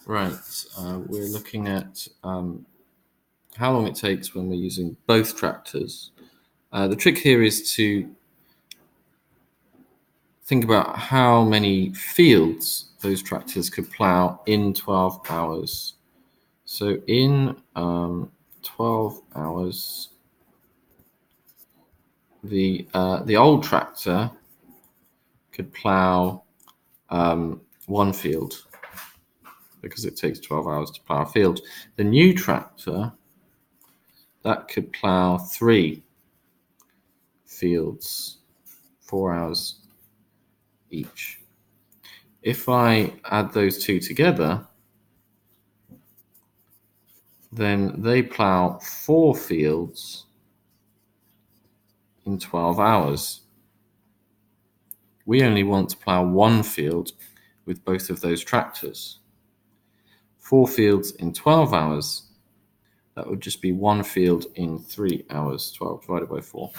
Right. We're looking at how long it takes when we're using both tractors. The trick here is to think about how many fields those tractors could plough in 12 hours. So in 12 hours, the old tractor could plough one field because it takes 12 hours to plough a field. The new tractor, that could plough 3 fields, 4 hours each. If I add those two together, then they plough 4 fields in 12 hours. We only want to plough 1 field with both of those tractors. 4 fields in 12 hours, that would just be 1 field in 3 hours. 12 divided by 4.